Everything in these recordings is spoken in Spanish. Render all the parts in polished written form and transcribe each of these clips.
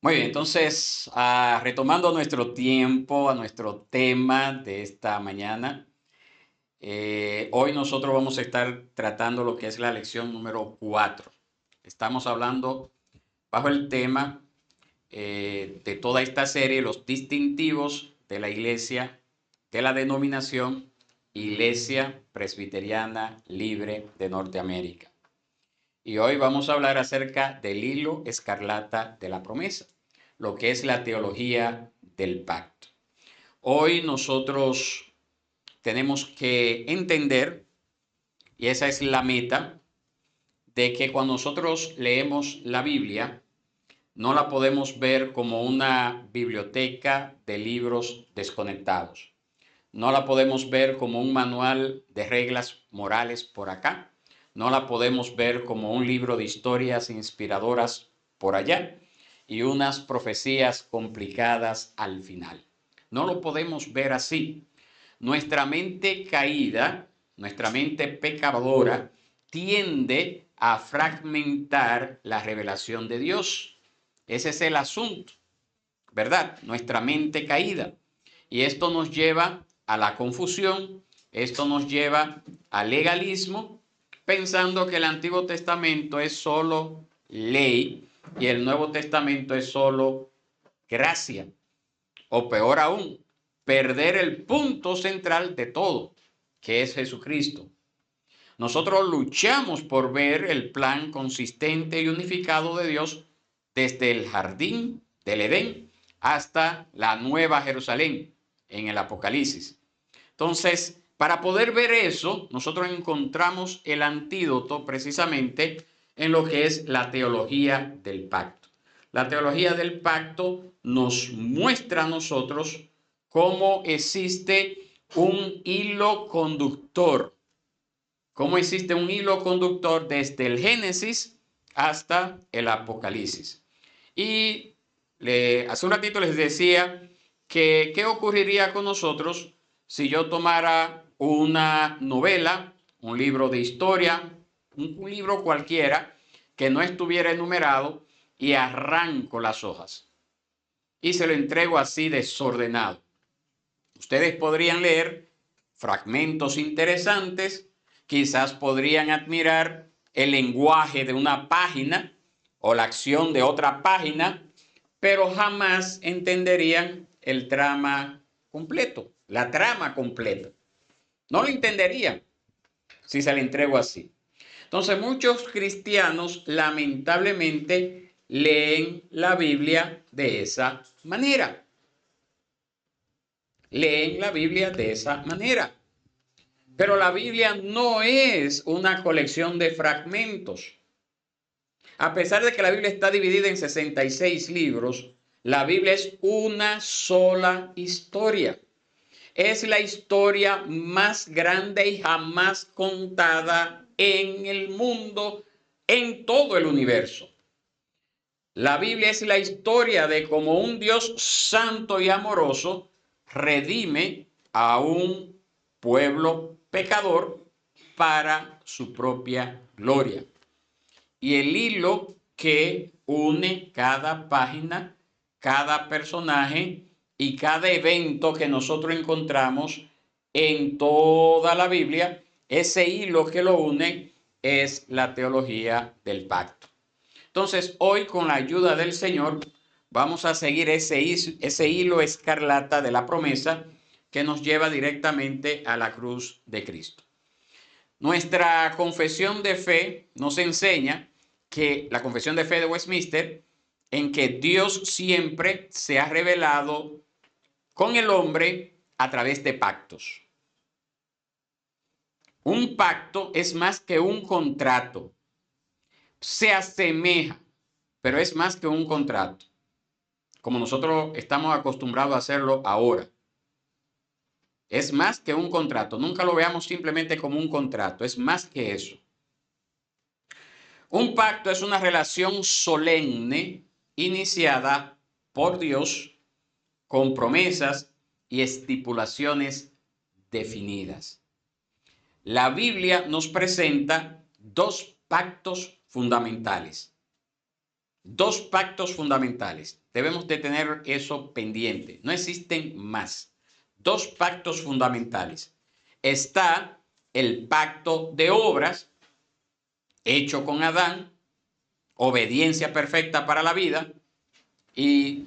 Muy bien, entonces, retomando nuestro tiempo, a nuestro tema de esta mañana, hoy nosotros vamos a estar tratando lo que es la lección número 4. Estamos hablando bajo el tema de toda esta serie, los distintivos de la iglesia, de la denominación Iglesia Presbiteriana Libre de Norteamérica. Y hoy vamos a hablar acerca del hilo escarlata de la promesa, lo que es la teología del pacto. Hoy nosotros tenemos que entender, y esa es la meta, de que cuando nosotros leemos la Biblia, no la podemos ver como una biblioteca de libros desconectados. No la podemos ver como un manual de reglas morales por acá. No la podemos ver como un libro de historias inspiradoras por allá y unas profecías complicadas al final. No lo podemos ver así. Nuestra mente caída, nuestra mente pecadora, tiende a fragmentar la revelación de Dios. Ese es el asunto, ¿verdad? Nuestra mente caída. Y esto nos lleva a la confusión, esto nos lleva al legalismo, pensando que el Antiguo Testamento es solo ley y el Nuevo Testamento es solo gracia. O peor aún, perder el punto central de todo, que es Jesucristo. Nosotros luchamos por ver el plan consistente y unificado de Dios desde el jardín del Edén hasta la Nueva Jerusalén en el Apocalipsis. Entonces, para poder ver eso, nosotros encontramos el antídoto precisamente en lo que es la teología del pacto. La teología del pacto nos muestra a nosotros cómo existe un hilo conductor, cómo existe un hilo conductor desde el Génesis hasta el Apocalipsis. Y hace un ratito les decía que qué ocurriría con nosotros si yo tomara una novela, un libro de historia, un libro cualquiera que no estuviera enumerado y arranco las hojas y se lo entrego así desordenado. Ustedes podrían leer fragmentos interesantes, quizás podrían admirar el lenguaje de una página o la acción de otra página, pero jamás entenderían el trama completo, la trama completa. No lo entenderían si se le entrego así. Entonces muchos cristianos lamentablemente leen la Biblia de esa manera. Leen la Biblia de esa manera. Pero la Biblia no es una colección de fragmentos. A pesar de que la Biblia está dividida en 66 libros, la Biblia es una sola historia. Es la historia más grande y jamás contada en el mundo, en todo el universo. La Biblia es la historia de cómo un Dios santo y amoroso redime a un pueblo pecador para su propia gloria. Y el hilo que une cada página, cada personaje y cada evento que nosotros encontramos en toda la Biblia, ese hilo que lo une es la teología del pacto. Entonces, hoy con la ayuda del Señor vamos a seguir ese hilo escarlata de la promesa que nos lleva directamente a la cruz de Cristo. Nuestra confesión de fe nos enseña que la confesión de fe de Westminster, en que Dios siempre se ha revelado con el hombre a través de pactos. Un pacto es más que un contrato. Se asemeja, pero es más que un contrato, como nosotros estamos acostumbrados a hacerlo ahora. Es más que un contrato. Nunca lo veamos simplemente como un contrato. Es más que eso. Un pacto es una relación solemne iniciada por Dios con promesas y estipulaciones definidas. La Biblia nos presenta dos pactos fundamentales. Dos pactos fundamentales. debemos de tener eso pendiente. No existen más. Dos pactos fundamentales. Está el pacto de obras hecho con Adán, obediencia perfecta para la vida, y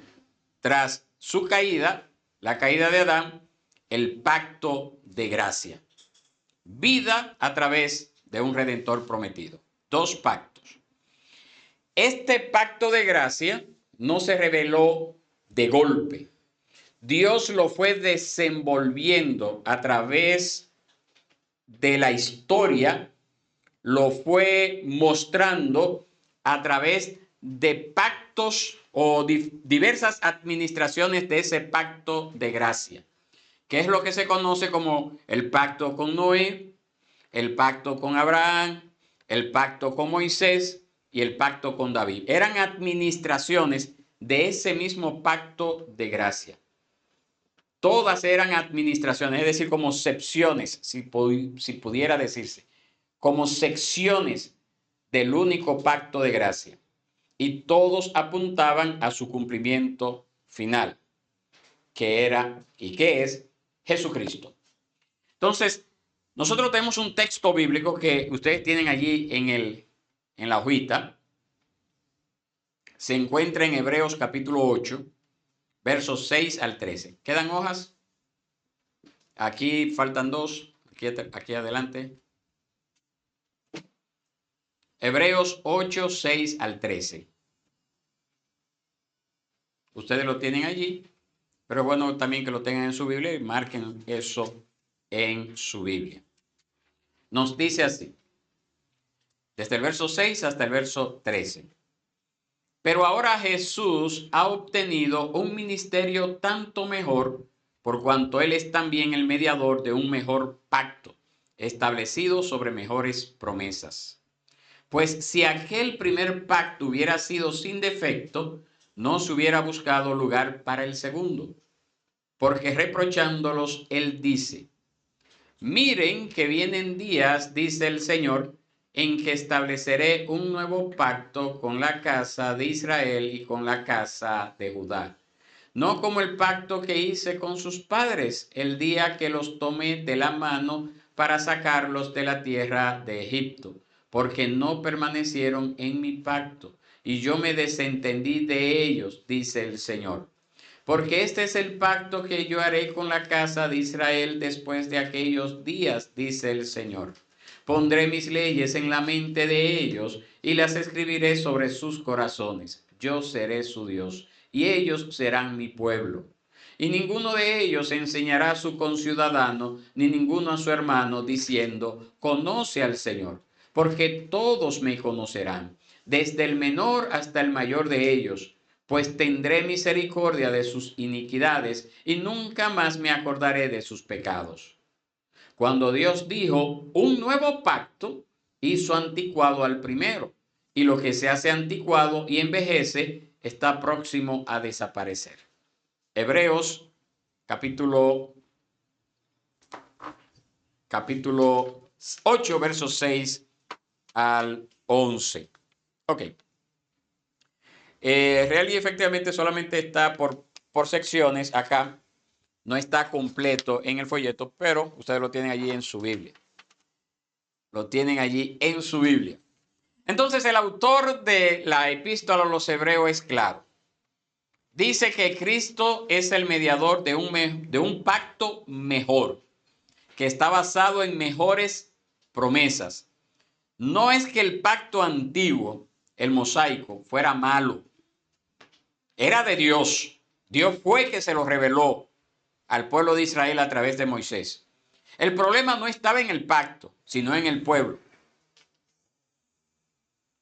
tras su caída, la caída de Adán, el pacto de gracia. Vida a través de un redentor prometido. Dos pactos. Este pacto de gracia no se reveló de golpe. Dios lo fue desenvolviendo a través de la historia, lo fue mostrando a través de pactos o diversas administraciones de ese pacto de gracia, que es lo que se conoce como el pacto con Noé, el pacto con Abraham, el pacto con Moisés y el pacto con David. Eran administraciones de ese mismo pacto de gracia. Todas eran administraciones, es decir, como secciones, si pudiera decirse, como secciones del único pacto de gracia. Y todos apuntaban a su cumplimiento final, que era y que es Jesucristo. Entonces, nosotros tenemos un texto bíblico que ustedes tienen allí en la hojita. Se encuentra en Hebreos capítulo 8, versos 6 al 13. ¿Quedan hojas? Aquí faltan dos, aquí adelante. Hebreos 8, 6 al 13. Ustedes lo tienen allí, pero es bueno también que lo tengan en su Biblia y marquen eso en su Biblia. Nos dice así, desde el verso 6 hasta el verso 13. Pero ahora Jesús ha obtenido un ministerio tanto mejor, por cuanto Él es también el mediador de un mejor pacto, establecido sobre mejores promesas. Pues si aquel primer pacto hubiera sido sin defecto, no se hubiera buscado lugar para el segundo. Porque reprochándolos, Él dice, miren que vienen días, dice el Señor, en que estableceré un nuevo pacto con la casa de Israel y con la casa de Judá. No como el pacto que hice con sus padres el día que los tomé de la mano para sacarlos de la tierra de Egipto, porque no permanecieron en mi pacto, y yo me desentendí de ellos, dice el Señor. Porque este es el pacto que yo haré con la casa de Israel después de aquellos días, dice el Señor. Pondré mis leyes en la mente de ellos y las escribiré sobre sus corazones. Yo seré su Dios y ellos serán mi pueblo. Y ninguno de ellos enseñará a su conciudadano, ni ninguno a su hermano, diciendo, conoce al Señor, porque todos me conocerán, desde el menor hasta el mayor de ellos, pues tendré misericordia de sus iniquidades y nunca más me acordaré de sus pecados. Cuando Dios dijo un nuevo pacto, hizo anticuado al primero, y lo que se hace anticuado y envejece está próximo a desaparecer. Hebreos capítulo 8, versos 6 al 11. Ok. Real y efectivamente solamente está por secciones acá. No está completo en el folleto, pero ustedes lo tienen allí en su Biblia. Lo tienen allí en su Biblia. Entonces el autor de la epístola a los hebreos es claro. Dice que Cristo es el mediador de un pacto mejor, que está basado en mejores promesas. No es que el pacto antiguo, el mosaico, fuera malo. Era de Dios. Dios fue que se lo reveló al pueblo de Israel a través de Moisés. El problema no estaba en el pacto, sino en el pueblo.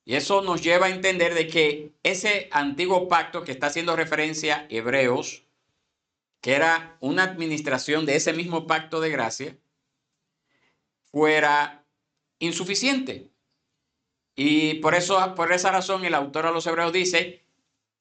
Y eso nos lleva a entender de que ese antiguo pacto que está haciendo referencia a Hebreos, que era una administración de ese mismo pacto de gracia, fuera insuficiente. Y por esa razón, el autor a los Hebreos dice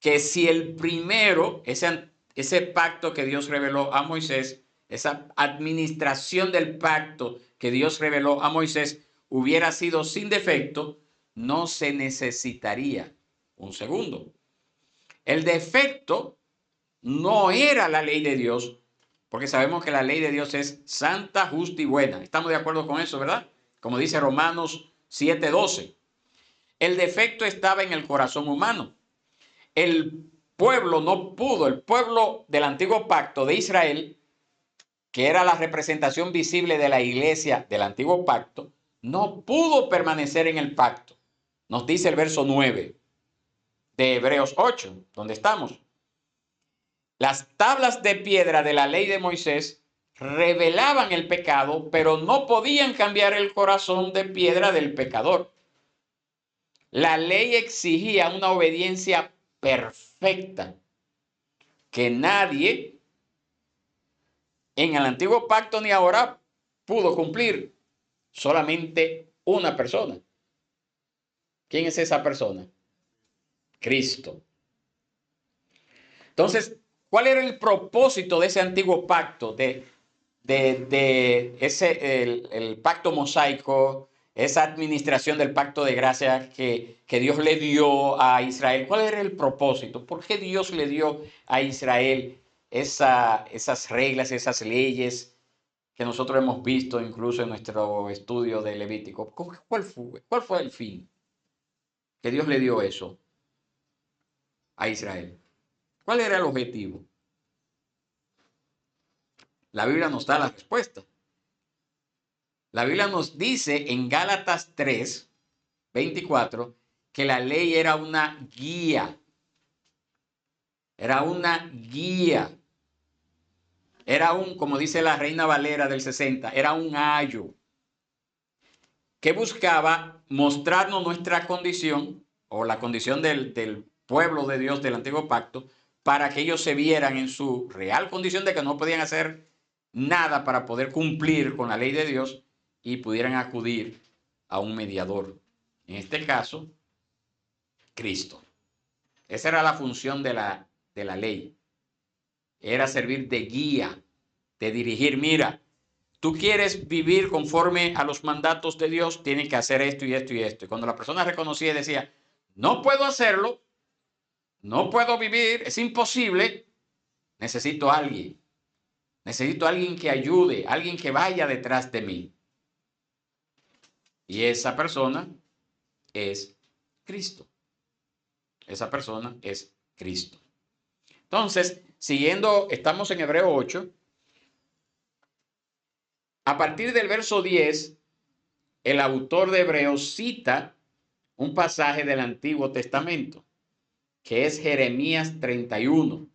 que si el primero, ese pacto que Dios reveló a Moisés, esa administración del pacto que Dios reveló a Moisés hubiera sido sin defecto, no se necesitaría un segundo. El defecto no era la ley de Dios, porque sabemos que la ley de Dios es santa, justa y buena. Estamos de acuerdo con eso, ¿verdad? Como dice Romanos 7:12. El defecto estaba en el corazón humano. El pueblo no pudo, el pueblo del antiguo pacto de Israel, que era la representación visible de la iglesia del antiguo pacto, no pudo permanecer en el pacto. Nos dice el verso 9 de Hebreos 8, donde estamos. Las tablas de piedra de la ley de Moisés revelaban el pecado, pero no podían cambiar el corazón de piedra del pecador. La ley exigía una obediencia perfecta que nadie en el antiguo pacto ni ahora pudo cumplir. Solamente una persona. ¿Quién es esa persona? Cristo. Entonces, ¿cuál era el propósito de ese antiguo pacto? El pacto mosaico, esa administración del pacto de gracia que Dios le dio a Israel. ¿Cuál era el propósito? ¿Por qué Dios le dio a Israel esas reglas, esas leyes que nosotros hemos visto incluso en nuestro estudio de Levítico? ¿Cuál fue el fin que Dios le dio eso a Israel? ¿Cuál era el objetivo? La Biblia nos da la respuesta. La Biblia nos dice en Gálatas 3:24 que la ley era una guía. Era una guía. Era como dice la Reina Valera del 60, era un ayo que buscaba mostrarnos nuestra condición o la condición del pueblo de Dios del antiguo pacto para que ellos se vieran en su real condición de que no podían hacer nada para poder cumplir con la ley de Dios y pudieran acudir a un mediador. En este caso, Cristo. Esa era la función de la ley. Era servir de guía, de dirigir. Mira, tú quieres vivir conforme a los mandatos de Dios, tienes que hacer esto y esto y esto. Y cuando la persona reconocía y decía, no puedo hacerlo, no puedo vivir, es imposible, necesito a alguien. Necesito a alguien que ayude, alguien que vaya detrás de mí. Y esa persona es Cristo. Esa persona es Cristo. Entonces, siguiendo, estamos en Hebreo 8. A partir del verso 10, el autor de Hebreos cita un pasaje del Antiguo Testamento, que es Jeremías 31.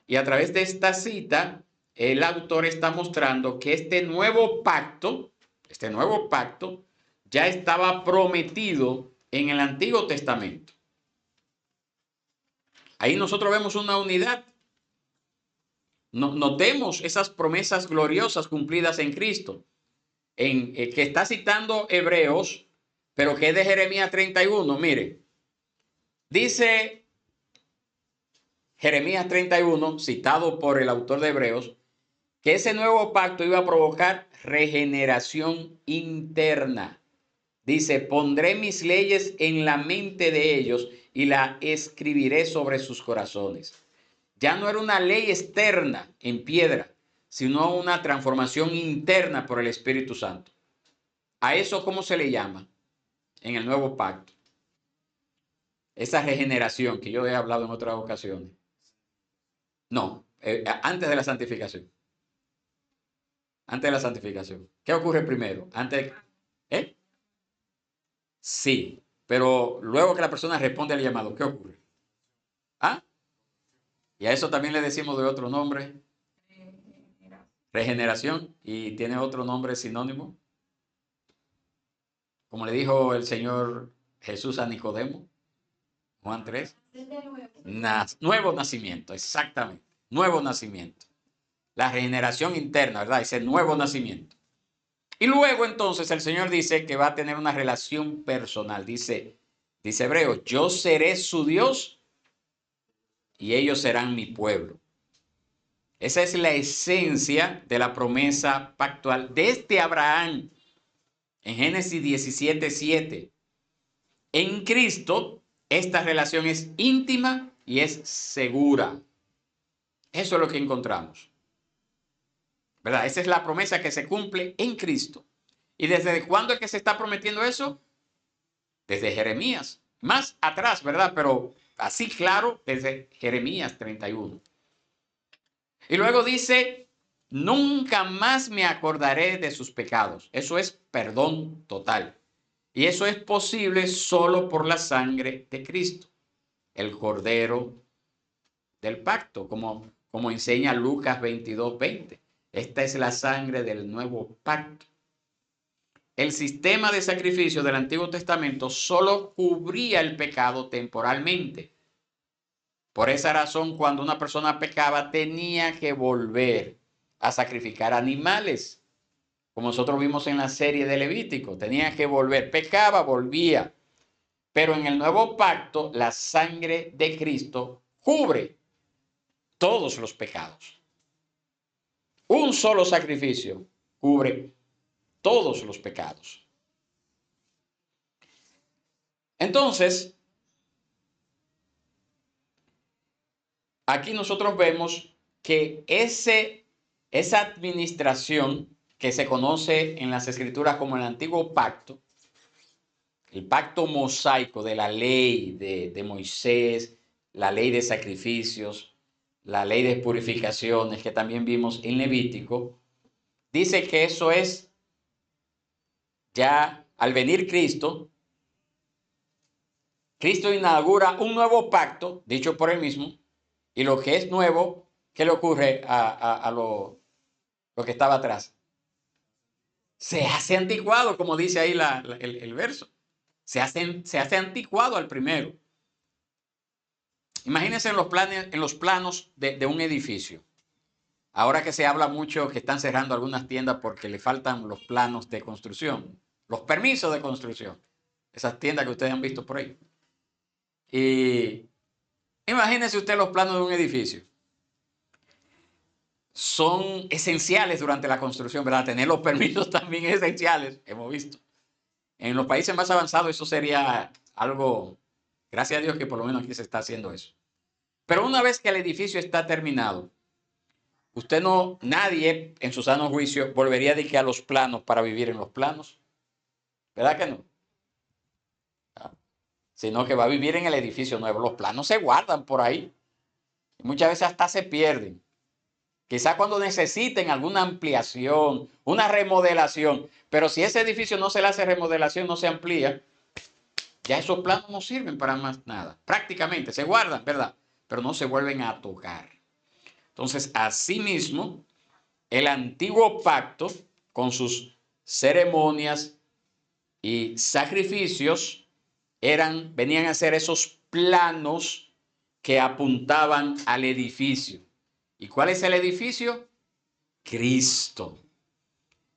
Y a través de esta cita, el autor está mostrando que este nuevo pacto ya estaba prometido en el Antiguo Testamento. Ahí nosotros vemos una unidad. Notemos esas promesas gloriosas cumplidas en Cristo, que está citando Hebreos, pero que es de Jeremías 31. Mire, dice Jeremías 31, citado por el autor de Hebreos, que ese nuevo pacto iba a provocar regeneración interna. Dice, pondré mis leyes en la mente de ellos y la escribiré sobre sus corazones. Ya no era una ley externa en piedra, sino una transformación interna por el Espíritu Santo. ¿A eso cómo se le llama en el nuevo pacto? Esa regeneración que yo he hablado en otras ocasiones. No, antes de la santificación. Antes de la santificación. ¿Qué ocurre primero? ¿Eh? Sí, pero luego que la persona responde al llamado, ¿qué ocurre? ¿Ah? Y a eso también le decimos de otro nombre, regeneración, y tiene otro nombre sinónimo, como le dijo el Señor Jesús a Nicodemo, Juan 3. Nuevo nacimiento, exactamente, nuevo nacimiento. La regeneración interna, ¿verdad? Ese nuevo nacimiento. Y luego entonces el Señor dice que va a tener una relación personal. Dice Hebreo, yo seré su Dios y ellos serán mi pueblo. Esa es la esencia de la promesa pactual desde Abraham. En Génesis 17:7. En Cristo, esta relación es íntima y es segura. Eso es lo que encontramos, ¿verdad? Esa es la promesa que se cumple en Cristo. ¿Y desde cuándo es que se está prometiendo eso? Desde Jeremías. Más atrás, ¿verdad? Pero así claro, desde Jeremías 31. Y luego dice, nunca más me acordaré de sus pecados. Eso es perdón total. Y eso es posible solo por la sangre de Cristo, el Cordero del pacto, como enseña Lucas 22:20. Esta es la sangre del nuevo pacto. El sistema de sacrificio del Antiguo Testamento solo cubría el pecado temporalmente. Por esa razón, cuando una persona pecaba, tenía que volver a sacrificar animales, como nosotros vimos en la serie de Levítico. Tenía que volver, pecaba, volvía. Pero en el nuevo pacto, la sangre de Cristo cubre todos los pecados. Un solo sacrificio cubre todos los pecados. Entonces, aquí nosotros vemos que esa administración que se conoce en las Escrituras como el Antiguo Pacto, el pacto mosaico de la ley de Moisés, la ley de sacrificios, la ley de purificaciones que también vimos en Levítico, dice que eso es ya al venir Cristo. Cristo inaugura un nuevo pacto, dicho por él mismo, y lo que es nuevo, ¿qué le ocurre a lo que estaba atrás? Se hace anticuado, como dice ahí el verso. Se hace anticuado al primero. Imagínense en los planos de un edificio. Ahora que se habla mucho que están cerrando algunas tiendas porque le faltan los planos de construcción, los permisos de construcción. Esas tiendas que ustedes han visto por ahí. Y imagínense usted los planos de un edificio. Son esenciales durante la construcción, ¿verdad? Tener los permisos también es esenciales, hemos visto. En los países más avanzados eso sería algo, gracias a Dios que por lo menos aquí se está haciendo eso. Pero una vez que el edificio está terminado, nadie en su sano juicio volvería a los planos para vivir en los planos. ¿Verdad que no? Sino que va a vivir en el edificio nuevo. Los planos se guardan por ahí. Y muchas veces hasta se pierden. Quizá cuando necesiten alguna ampliación, una remodelación. Pero si ese edificio no se le hace remodelación, no se amplía, ya esos planos no sirven para más nada. Prácticamente se guardan, ¿verdad? Pero no se vuelven a tocar. Entonces, asimismo, el antiguo pacto, con sus ceremonias y sacrificios, venían a ser esos planos que apuntaban al edificio. ¿Y cuál es el edificio? Cristo.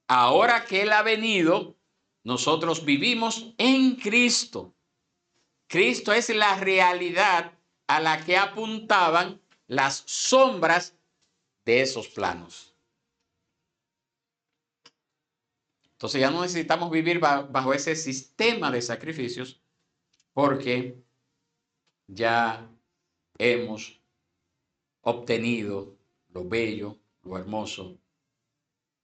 Ahora que Él ha venido, nosotros vivimos en Cristo. Cristo es la realidad a la que apuntaban las sombras de esos planos. Entonces ya no necesitamos vivir bajo ese sistema de sacrificios porque ya hemos obtenido lo bello, lo hermoso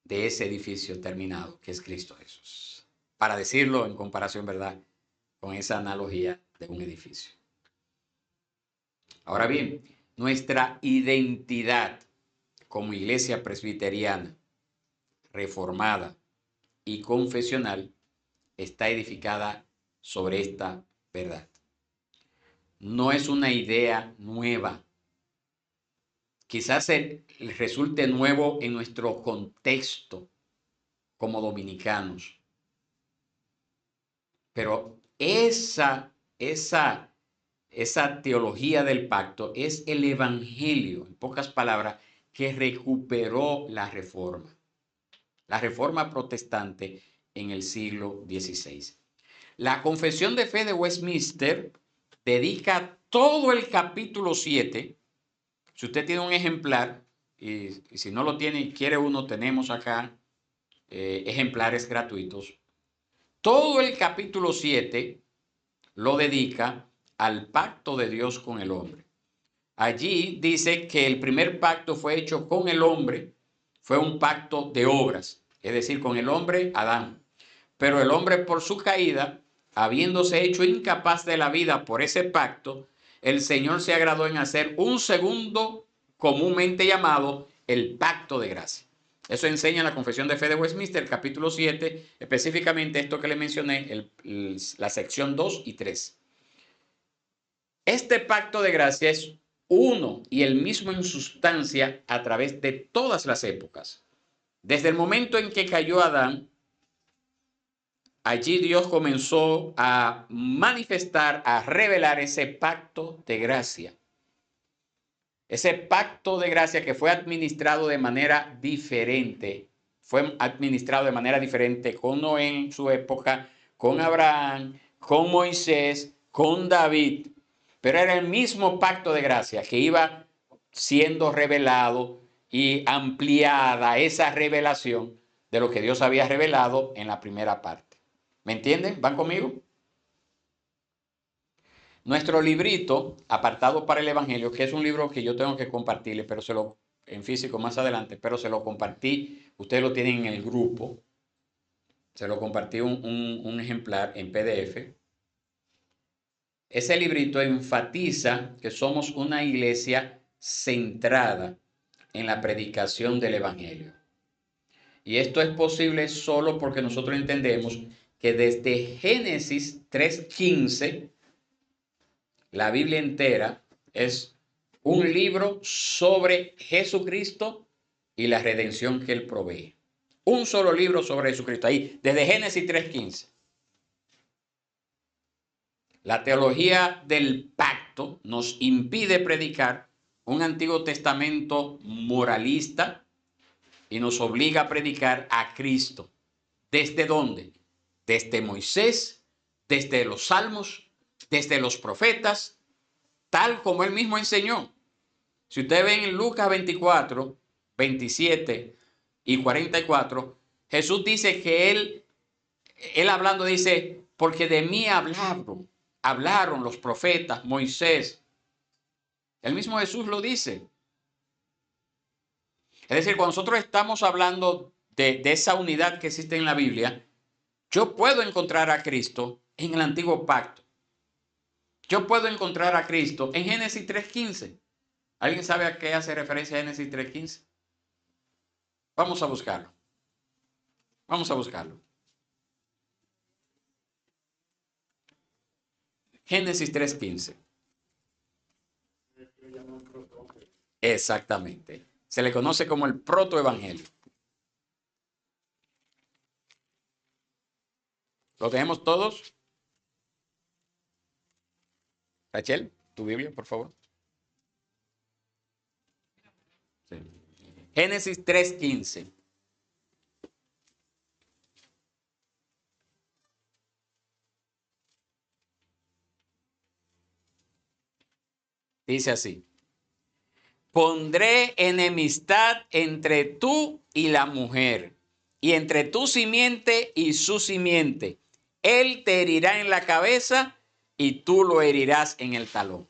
de ese edificio terminado que es Cristo Jesús. Para decirlo en comparación, ¿verdad?, con esa analogía de un edificio. Ahora bien, nuestra identidad como iglesia presbiteriana, reformada y confesional está edificada sobre esta verdad. No es una idea nueva. Quizás resulte nuevo en nuestro contexto como dominicanos. Pero esa teología del pacto es el evangelio, en pocas palabras, que recuperó la reforma protestante en el siglo XVI. La Confesión de Fe de Westminster dedica todo el capítulo 7. Si usted tiene un ejemplar, y si no lo tiene y quiere uno, tenemos acá ejemplares gratuitos. Todo el capítulo 7 lo dedica al pacto de Dios con el hombre. Allí dice que el primer pacto fue hecho con el hombre, fue un pacto de obras, es decir, con el hombre Adán. Pero el hombre por su caída, habiéndose hecho incapaz de la vida por ese pacto, el Señor se agradó en hacer un segundo comúnmente llamado el pacto de gracia. Eso enseña la Confesión de Fe de Westminster, capítulo 7, específicamente esto que le mencioné, la sección 2 y 3. Este pacto de gracia es uno y el mismo en sustancia a través de todas las épocas. Desde el momento en que cayó Adán, allí Dios comenzó a manifestar, a revelar ese pacto de gracia. Ese pacto de gracia que fue administrado de manera diferente. Fue administrado de manera diferente con Noé en su época, con Abraham, con Moisés, con David. Pero era el mismo pacto de gracia que iba siendo revelado y ampliada esa revelación de lo que Dios había revelado en la primera parte. ¿Me entienden? ¿Van conmigo? Nuestro librito, apartado para el Evangelio, que es un libro que yo tengo que compartirle, pero en físico más adelante, pero se lo compartí, ustedes lo tienen en el grupo, se lo compartí un ejemplar en PDF. Ese librito enfatiza que somos una iglesia centrada en la predicación del Evangelio. Y esto es posible solo porque nosotros entendemos que desde Génesis 3:15, la Biblia entera es un libro sobre Jesucristo y la redención que Él provee. Un solo libro sobre Jesucristo. Ahí, desde Génesis 3:15. La teología del pacto nos impide predicar un Antiguo Testamento moralista y nos obliga a predicar a Cristo. ¿Desde dónde? Desde Moisés, desde los Salmos, desde los profetas, tal como Él mismo enseñó. Si ustedes ven en Lucas 24, 27 y 44, Jesús dice que él hablando dice, porque de mí hablaron los profetas, Moisés. El mismo Jesús lo dice. Es decir, cuando nosotros estamos hablando de esa unidad que existe en la Biblia, yo puedo encontrar a Cristo en el antiguo pacto. Yo puedo encontrar a Cristo en Génesis 3:15. ¿Alguien sabe a qué hace referencia Génesis 3:15? Vamos a buscarlo. Vamos a buscarlo. Génesis 3:15. Exactamente. Se le conoce como el protoevangelio. ¿Lo tenemos todos? Rachel, tu Biblia, por favor. Sí. Génesis 3:15. Dice así: pondré enemistad entre tú y la mujer, y entre tu simiente y su simiente. Él te herirá en la cabeza y tú lo herirás en el talón.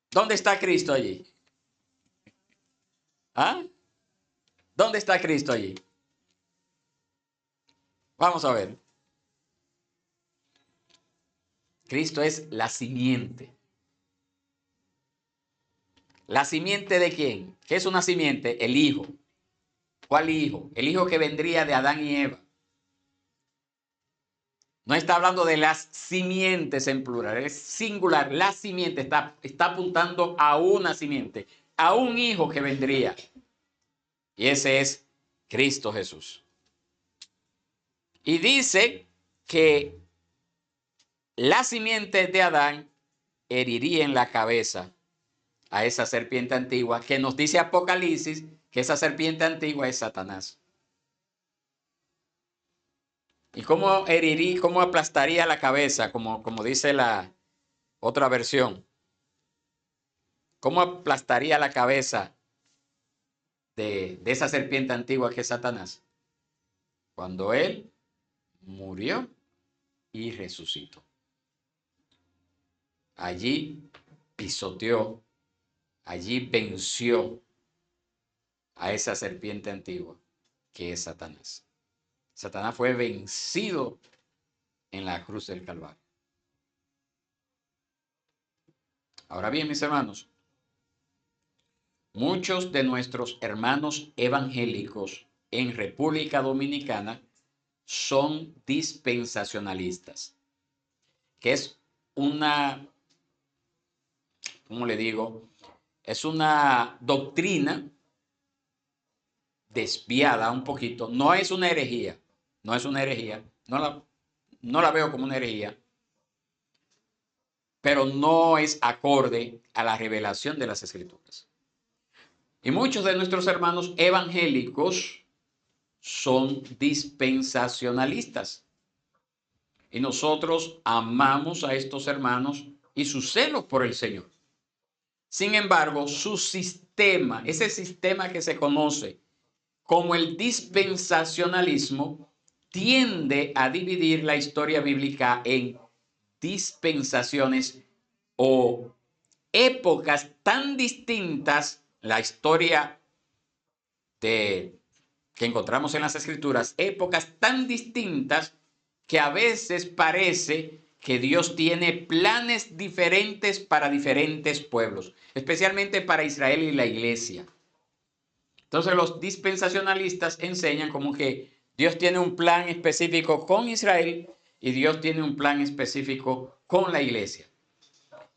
¿Dónde está Cristo allí? ¿Ah? ¿Dónde está Cristo allí? Vamos a ver. Cristo es la simiente. ¿La simiente de quién? ¿Qué es una simiente? El hijo. ¿Cuál hijo? El hijo que vendría de Adán y Eva. No está hablando de las simientes en plural, es singular. La simiente está apuntando a una simiente, a un hijo que vendría. Y ese es Cristo Jesús. Y dice que la simiente de Adán heriría en la cabeza a esa serpiente antigua, que nos dice Apocalipsis que esa serpiente antigua es Satanás. ¿Y cómo heriría, cómo aplastaría la cabeza, como dice la otra versión? ¿Cómo aplastaría la cabeza de esa serpiente antigua que es Satanás? Cuando él murió y resucitó. Allí pisoteó allí venció a esa serpiente antigua que es Satanás. Satanás fue vencido en la cruz del Calvario. Ahora bien, mis hermanos, muchos de nuestros hermanos evangélicos en República Dominicana son dispensacionalistas, que es una, ¿cómo le digo? Es una doctrina desviada un poquito. No es una herejía, no es una herejía, no la veo como una herejía, pero no es acorde a la revelación de las Escrituras. Y muchos de nuestros hermanos evangélicos son dispensacionalistas. Y nosotros amamos a estos hermanos y su celo por el Señor. Sin embargo, su sistema, ese sistema que se conoce como el dispensacionalismo, tiende a dividir la historia bíblica en dispensaciones o épocas tan distintas, la historia que encontramos en las Escrituras, épocas tan distintas que a veces parece que Dios tiene planes diferentes para diferentes pueblos, especialmente para Israel y la iglesia. Entonces los dispensacionalistas enseñan como que Dios tiene un plan específico con Israel y Dios tiene un plan específico con la iglesia.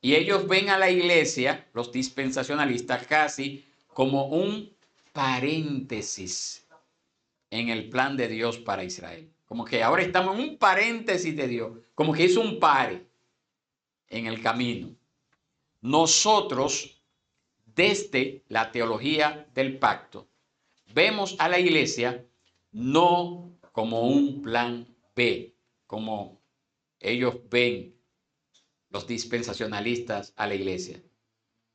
Y ellos ven a la iglesia, los dispensacionalistas, casi como un paréntesis en el plan de Dios para Israel. Como que ahora estamos en un paréntesis de Dios, como que hizo un pare en el camino. Nosotros, desde la teología del pacto, vemos a la iglesia no como un plan B, como ellos ven los dispensacionalistas a la iglesia,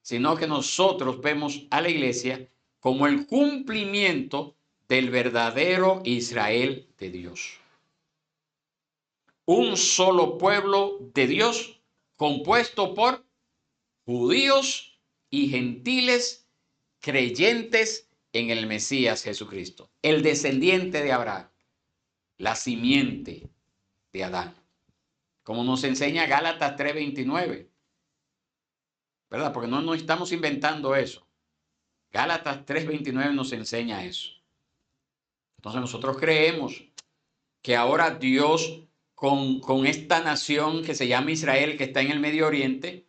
sino que nosotros vemos a la iglesia como el cumplimiento del verdadero Israel de Dios. Un solo pueblo de Dios compuesto por judíos y gentiles creyentes en el Mesías Jesucristo, el descendiente de Abraham, la simiente de Adán, como nos enseña Gálatas 3:29, ¿verdad? Porque no estamos inventando eso. Gálatas 3:29 nos enseña eso. Entonces nosotros creemos que ahora Dios con esta nación que se llama Israel, que está en el Medio Oriente,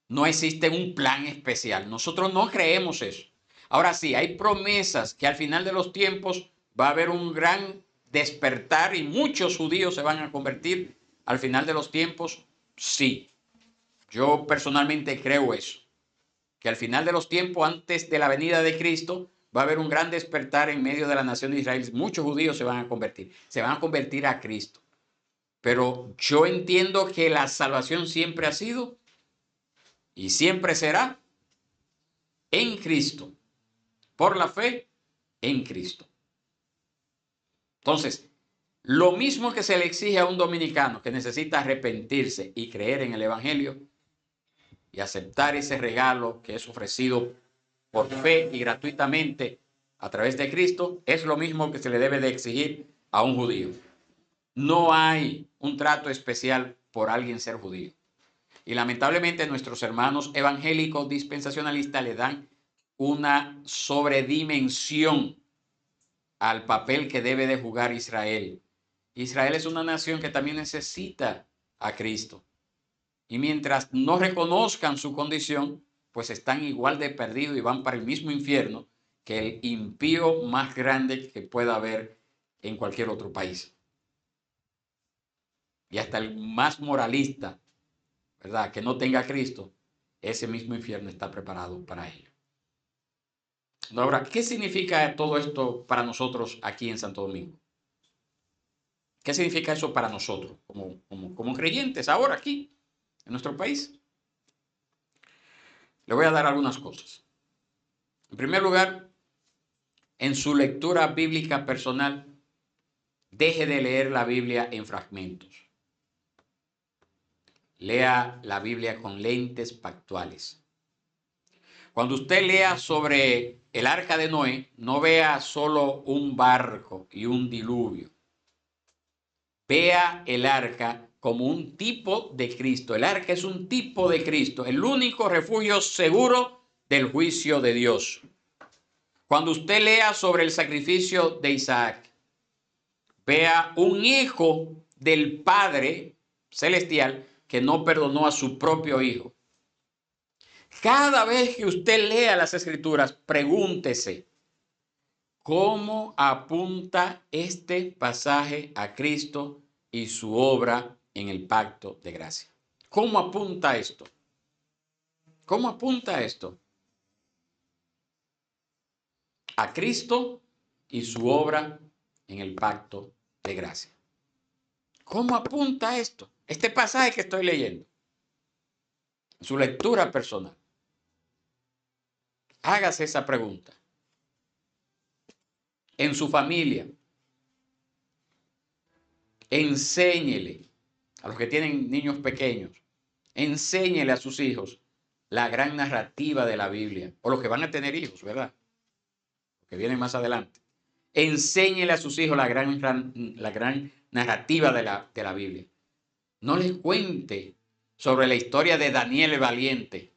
no existe un plan especial. Nosotros no creemos eso. Ahora sí, hay promesas que al final de los tiempos va a haber un gran despertar y muchos judíos se van a convertir al final de los tiempos. Sí, yo personalmente creo eso, que al final de los tiempos, antes de la venida de Cristo, va a haber un gran despertar en medio de la nación de Israel. Muchos judíos se van a convertir a Cristo. Pero yo entiendo que la salvación siempre ha sido y siempre será en Cristo, por la fe en Cristo. Entonces, lo mismo que se le exige a un dominicano que necesita arrepentirse y creer en el Evangelio y aceptar ese regalo que es ofrecido por fe y gratuitamente a través de Cristo, es lo mismo que se le debe de exigir a un judío. No hay un trato especial por alguien ser judío. Y lamentablemente nuestros hermanos evangélicos dispensacionalistas le dan una sobredimensión al papel que debe de jugar Israel. Israel es una nación que también necesita a Cristo. Y mientras no reconozcan su condición, pues están igual de perdidos y van para el mismo infierno que el impío más grande que pueda haber en cualquier otro país. Y hasta el más moralista, ¿verdad?, que no tenga a Cristo, ese mismo infierno está preparado para ello. Ahora, ¿qué significa todo esto para nosotros aquí en Santo Domingo? ¿Qué significa eso para nosotros como creyentes ahora aquí en nuestro país? Le voy a dar algunas cosas. En primer lugar, en su lectura bíblica personal, deje de leer la Biblia en fragmentos. Lea la Biblia con lentes pactuales. Cuando usted lea sobre el arca de Noé, no vea solo un barco y un diluvio. Vea el arca como un tipo de Cristo. El arca es un tipo de Cristo, el único refugio seguro del juicio de Dios. Cuando usted lea sobre el sacrificio de Isaac, vea un hijo del Padre Celestial que no perdonó a su propio hijo. Cada vez que usted lea las Escrituras, pregúntese, ¿cómo apunta este pasaje a Cristo y su obra en el pacto de gracia? ¿Cómo apunta esto? ¿Cómo apunta esto? A Cristo y su obra en el pacto de gracia. ¿Cómo apunta esto? Este pasaje que estoy leyendo. Su lectura personal. Hágase esa pregunta. En su familia. Enséñele a los que tienen niños pequeños. Enséñele a sus hijos la gran narrativa de la Biblia. O los que van a tener hijos, ¿verdad? Los que vienen más adelante. Enséñele a sus hijos la gran narrativa de la Biblia. No les cuente sobre la historia de Daniel el valiente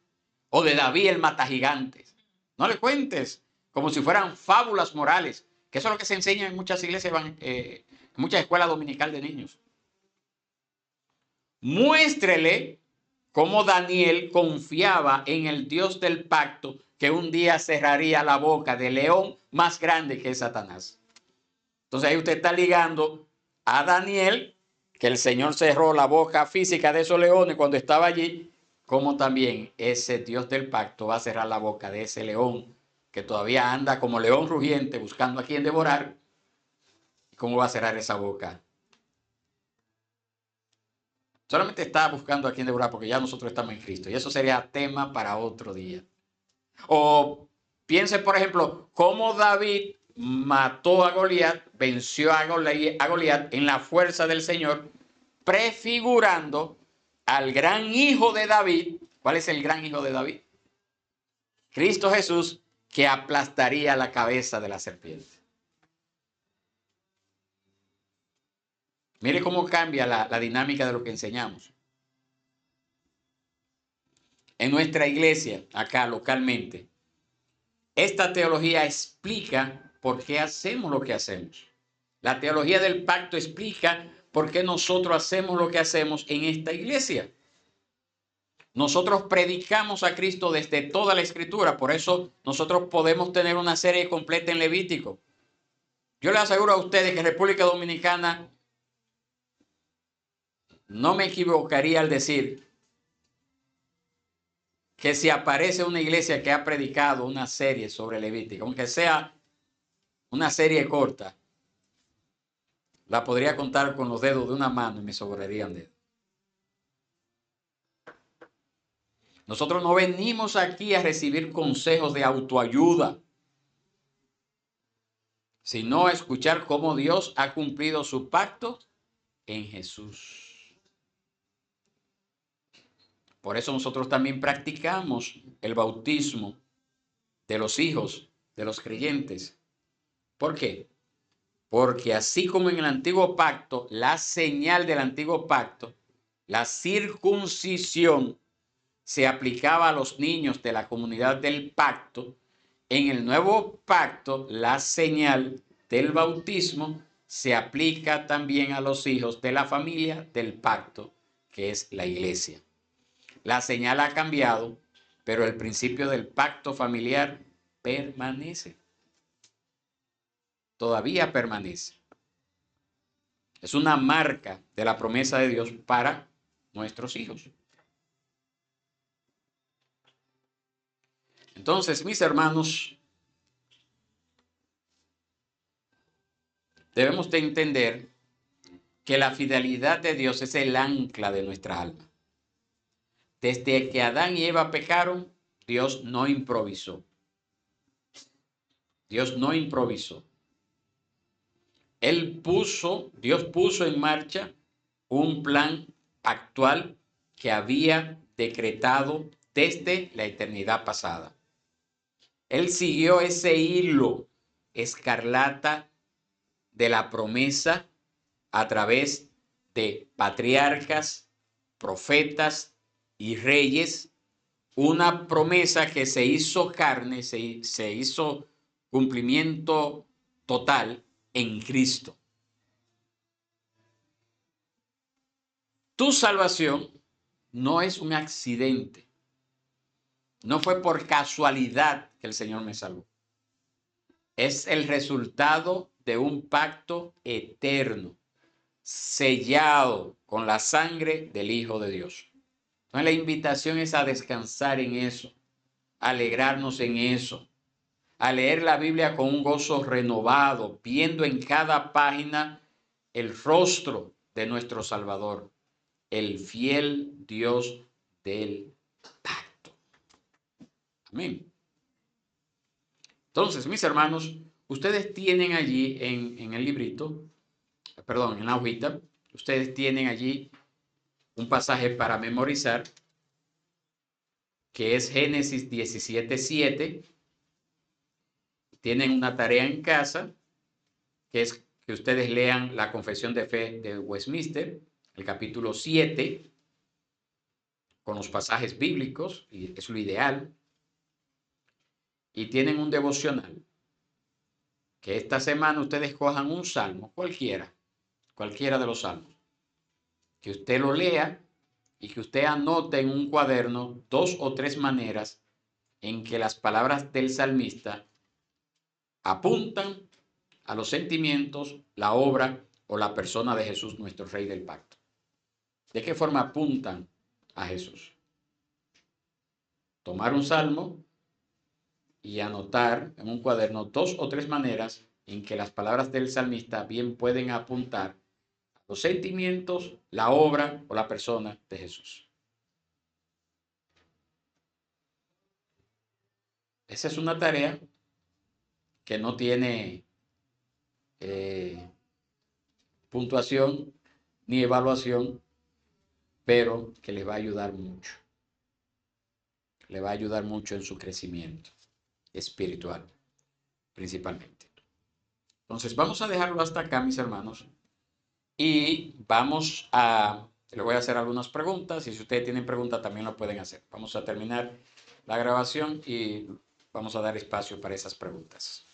o de David el matagigantes. No le cuentes como si fueran fábulas morales, que eso es lo que se enseña en muchas iglesias, en muchas escuelas dominicales de niños. Muéstrele cómo Daniel confiaba en el Dios del pacto que un día cerraría la boca del león más grande que es Satanás. Entonces ahí usted está ligando a Daniel, que el Señor cerró la boca física de esos leones cuando estaba allí, como también ese Dios del pacto va a cerrar la boca de ese león que todavía anda como león rugiente buscando a quien devorar. ¿Cómo va a cerrar esa boca? Solamente está buscando a quien devorar porque ya nosotros estamos en Cristo. Y eso sería tema para otro día. O piense, por ejemplo, cómo David mató a Goliat, venció a Goliat en la fuerza del Señor, prefigurando al gran hijo de David. ¿Cuál es el gran hijo de David? Cristo Jesús, que aplastaría la cabeza de la serpiente. Mire cómo cambia la dinámica de lo que enseñamos. En nuestra iglesia, acá localmente, esta teología explica por qué hacemos lo que hacemos. La teología del pacto explica por qué nosotros hacemos lo que hacemos en esta iglesia. Nosotros predicamos a Cristo desde toda la Escritura, por eso nosotros podemos tener una serie completa en Levítico. Yo les aseguro a ustedes que en República Dominicana no me equivocaría al decir que si aparece una iglesia que ha predicado una serie sobre Levítico, aunque sea una serie corta, la podría contar con los dedos de una mano y me sobrarían dedos. Nosotros no venimos aquí a recibir consejos de autoayuda, sino a escuchar cómo Dios ha cumplido su pacto en Jesús. Por eso nosotros también practicamos el bautismo de los hijos de los creyentes. ¿Por qué? Porque así como en el antiguo pacto, la señal del antiguo pacto, la circuncisión, se aplicaba a los niños de la comunidad del pacto, en el nuevo pacto, la señal del bautismo se aplica también a los hijos de la familia del pacto, que es la iglesia. La señal ha cambiado, pero el principio del pacto familiar permanece. Todavía permanece. Es una marca de la promesa de Dios para nuestros hijos. Entonces, mis hermanos, debemos de entender que la fidelidad de Dios es el ancla de nuestra alma. Desde que Adán y Eva pecaron, Dios no improvisó. Dios no improvisó. Dios puso en marcha un plan actual que había decretado desde la eternidad pasada. Él siguió ese hilo escarlata de la promesa a través de patriarcas, profetas y reyes, una promesa que se hizo carne, se hizo cumplimiento total en Cristo. Tu salvación no es un accidente, no fue por casualidad que el Señor me salvó. Es el resultado de un pacto eterno, sellado con la sangre del Hijo de Dios. Entonces la invitación es a descansar en eso, a alegrarnos en eso, a leer la Biblia con un gozo renovado, viendo en cada página el rostro de nuestro Salvador, el fiel Dios del pacto. Amén. Entonces, mis hermanos, ustedes tienen allí en el librito, perdón, en la hojita, ustedes tienen allí un pasaje para memorizar, que es Génesis 17:7. Tienen una tarea en casa, que es que ustedes lean la Confesión de Fe de Westminster, el capítulo 7, con los pasajes bíblicos, y es lo ideal. Y tienen un devocional, que esta semana ustedes cojan un salmo, cualquiera de los salmos, que usted lo lea y que usted anote en un cuaderno 2 o 3 maneras en que las palabras del salmista apuntan a los sentimientos, la obra o la persona de Jesús, nuestro Rey del Pacto. ¿De qué forma apuntan a Jesús? Tomar un salmo y anotar en un cuaderno 2 o 3 maneras en que las palabras del salmista bien pueden apuntar a los sentimientos, la obra o la persona de Jesús. Esa es una tarea que no tiene puntuación ni evaluación, pero que les va a ayudar mucho. Le va a ayudar mucho en su crecimiento espiritual, principalmente. Entonces, vamos a dejarlo hasta acá, mis hermanos, y le voy a hacer algunas preguntas, y si ustedes tienen preguntas también lo pueden hacer. Vamos a terminar la grabación y vamos a dar espacio para esas preguntas.